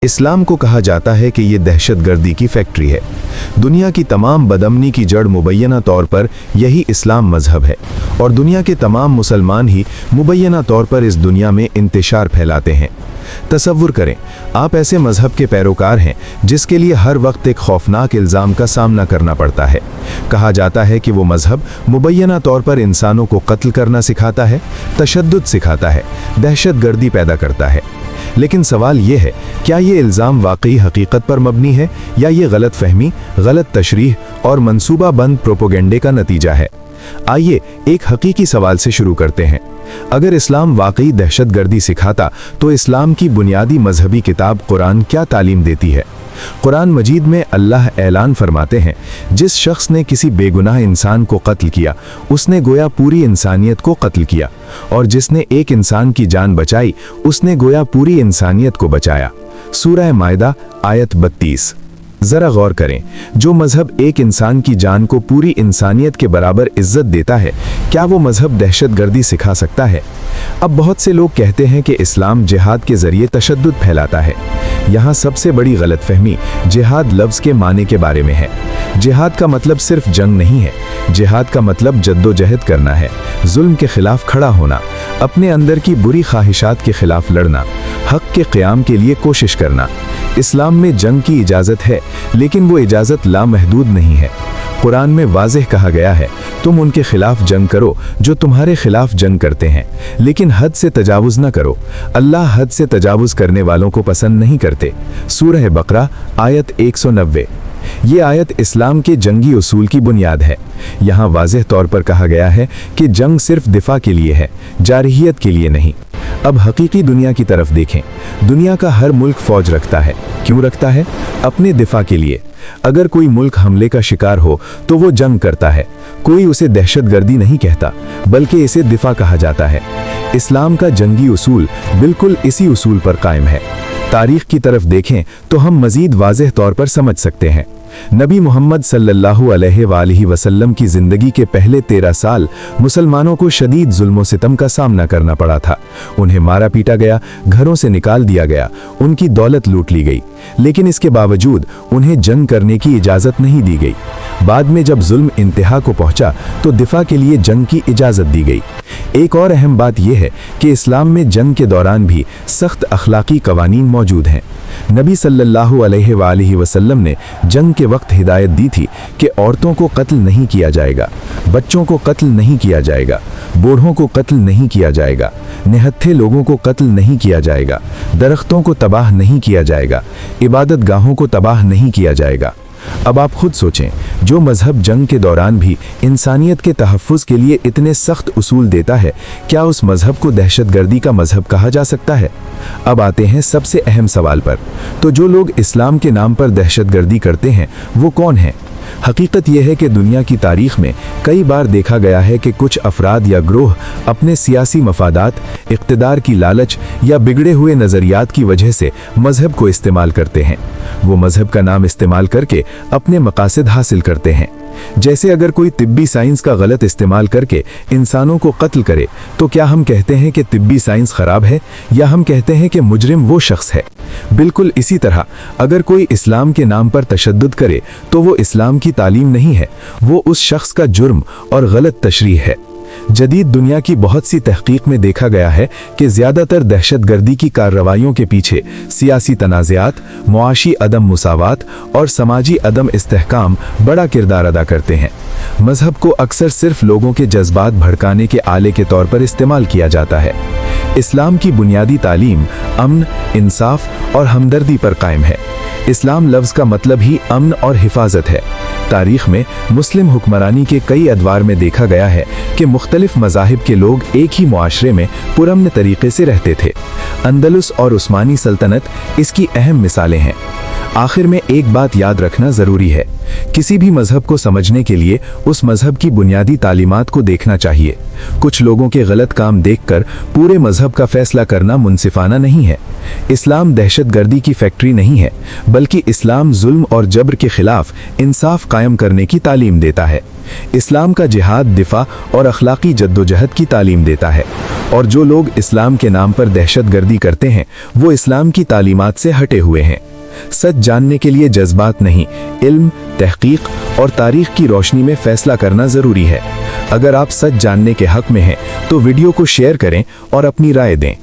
इस्लाम को कहा जाता है कि ये दहशतगर्दी की फैक्ट्री है। दुनिया की तमाम बदअमनी की जड़ मुबैना तौर पर यही इस्लाम मजहब है और दुनिया के तमाम मुसलमान ही मुबैना तौर पर इस दुनिया में इंतशार फैलाते हैं। तसव्वुर करें, आप ऐसे मजहब के पैरोकार हैं जिसके लिए हर वक्त एक खौफनाक इल्ज़ाम का सामना करना पड़ता है। कहा जाता है कि वो मजहब मुबैना तौर पर इंसानों को कत्ल करना सिखाता है, तशद्दुद सिखाता है, दहशतगर्दी पैदा करता है। लेकिन सवाल ये है, क्या ये इल्ज़ाम वाकई हकीकत पर मबनी है या ये गलत फहमी, गलत तशरीह और मंसूबाबंद प्रोपोगेंडे का नतीजा है? आइए एक हकीकी सवाल से शुरू करते हैं। अगर इस्लाम वाकई दहशतगर्दी सिखाता तो इस्लाम की बुनियादी मजहबी किताब कुरान क्या तालीम देती है? कुरान मजीद में अल्लाह ऐलान फरमाते हैं, जिस शख्स ने किसी बेगुनाह इंसान को कत्ल किया उसने गोया पूरी इंसानियत को कत्ल किया, और जिसने एक इंसान की जान बचाई उसने गोया पूरी इंसानियत को बचाया। सूरह माइदा आयत 32। जरा गौर करें, जो मजहब एक इंसान की जान को पूरी इंसानियत के बराबर इज्जत देता है, क्या वो मजहब दहशतगर्दी सिखा सकता है? अब बहुत से लोग कहते हैं कि इस्लाम जिहाद के जरिए तशद्दुद फैलाता है। यहाँ सबसे बड़ी गलतफहमी जिहाद लफ्ज़ के माने के बारे में है। जिहाद का मतलब सिर्फ जंग नहीं है। जिहाद का मतलब जद्दोजहद करना है, जुल्म के खिलाफ खड़ा होना, अपने अंदर की बुरी ख्वाहिशात के खिलाफ लड़ना, हक के क़याम के लिए कोशिश करना। इस्लाम में जंग की इजाज़त है, लेकिन वो इजाज़त लामहदूद नहीं है। कुरान में वाज़ेह कहा गया है, तुम उनके खिलाफ जंग करो जो तुम्हारे खिलाफ जंग करते हैं, लेकिन हद से तजावुज़ न करो। अल्लाह हद से तजावुज़ करने वालों को पसंद नहीं करते। सूरह बकरा आयत 190। ये आयत इस्लाम के जंगी उसूल की बुनियाद है। यहाँ वाज़ेह तौर पर कहा गया है कि जंग सिर्फ दिफा के लिए है, जारहियत के लिए नहीं। अब हकीकी दुनिया की तरफ देखें। दुनिया का हर मुल्क फौज रखता है। क्यों रखता है? अपने दिफा के लिए। अगर कोई मुल्क हमले का शिकार हो तो वो जंग करता है। कोई उसे दहशतगर्दी नहीं कहता, बल्कि इसे दिफा कहा जाता है। इस्लाम का जंगी उसूल बिल्कुल इसी उसूल पर कायम है। तारीख की तरफ देखें तो हम मजीद वाज़ेह तौर पर समझ सकते हैं। नबी मोहम्मद सल्लल्लाहु अलैहि वसल्लम की ज़िंदगी के पहले 13 साल मुसलमानों को शदीद जुल्म सितम का सामना करना पड़ा था। उन्हें मारा पीटा गया, घरों से निकाल दिया गया, उनकी दौलत लूट ली गई, लेकिन इसके बावजूद उन्हें जंग करने की इजाज़त नहीं दी गई। बाद में जब जुल्म इंतहा को पहुंचा तो दिफा के लिए जंग की इजाज़त दी गई। एक और अहम बात यह है कि इस्लाम में जंग के दौरान भी सख्त अखलाकी कवानीन मौजूद हैं। नबी सल्लल्लाहु अलैहि वसल्लम ने जंग के वक्त हिदायत दी थी कि औरतों को कत्ल नहीं किया जाएगा, बच्चों को कत्ल नहीं किया जाएगा, बूढ़ों को कत्ल नहीं किया जाएगा, निहत्थे लोगों को कत्ल नहीं किया जाएगा, दरख्तों को तबाह नहीं किया जाएगा, इबादत गाहों को तबाह नहीं किया जाएगा। अब आप खुद सोचें, जो मजहब जंग के दौरान भी इंसानियत के तहफ़्फ़ुज़ के लिए इतने सख्त उसूल देता है, क्या उस मजहब को दहशतगर्दी का मजहब कहा जा सकता है? अब आते हैं सबसे अहम सवाल पर। तो जो लोग इस्लाम के नाम पर दहशतगर्दी करते हैं वो कौन हैं? हकीकत यह है कि दुनिया की तारीख में कई बार देखा गया है कि कुछ अफराद या ग्रोह अपने सियासी मफादात, इक़्तिदार की लालच या बिगड़े हुए नज़रियात की वजह से मजहब को इस्तेमाल करते हैं। वो मजहब का नाम इस्तेमाल करके अपने मकासद हासिल करते हैं। जैसे अगर कोई तिब्बी साइंस का गलत इस्तेमाल करके इंसानों को कत्ल करे तो क्या हम कहते हैं कि तिब्बी साइंस खराब है, या हम कहते हैं कि मुजरिम वो शख्स है? बिल्कुल इसी तरह अगर कोई इस्लाम के नाम पर तशद्दुद करे तो वो इस्लाम की तालीम नहीं है, वो उस शख्स का जुर्म और गलत तशरीह है। जदीद दुनिया की बहुत सी तहकीक में देखा गया है कि ज़्यादातर दहशतगर्दी की कार्रवाइयों के पीछे सियासी तनाज़ात, मुआशी अदम मुसावात और समाजी अदम इस्तेहकाम बड़ा किरदार अदा करते हैं। मजहब को अक्सर सिर्फ लोगों के जज्बात भड़काने के आले के तौर पर इस्तेमाल किया जाता है। इस्लाम की बुनियादी तालीम अमन, इंसाफ और हमदर्दी पर कायम है। इस्लाम लफ्ज़ का मतलब ही अमन और हिफाजत है। तारीख में मुस्लिम हुक्मरानी के कई अदवार में देखा गया है कि मुख्तलिफ मज़ाहिब के लोग एक ही मुआशरे में पुरअमन तरीके से रहते थे। अंदलुस और उस्मानी सल्तनत इसकी अहम मिसालें हैं। आखिर में एक बात याद रखना ज़रूरी है, किसी भी मजहब को समझने के लिए उस मजहब की बुनियादी तालीमात को देखना चाहिए। कुछ लोगों के गलत काम देखकर पूरे मजहब का फैसला करना मुनसिफाना नहीं है। इस्लाम दहशतगर्दी की फैक्ट्री नहीं है, बल्कि इस्लाम जुल्म और जबर के खिलाफ इंसाफ कायम करने की तालीम देता है। इस्लाम का जिहाद, दिफा और अखलाकी जद्दोजहद की तालीम देता है, और जो लोग इस्लाम के नाम पर दहशतगर्दी करते हैं वो इस्लाम की तालीमात से हटे हुए हैं। सच जानने के लिए जज्बात नहीं, इल्म, तहकीक और तारीख की रोशनी में फैसला करना ज़रूरी है। अगर आप सच जानने के हक में हैं तो वीडियो को शेयर करें और अपनी राय दें।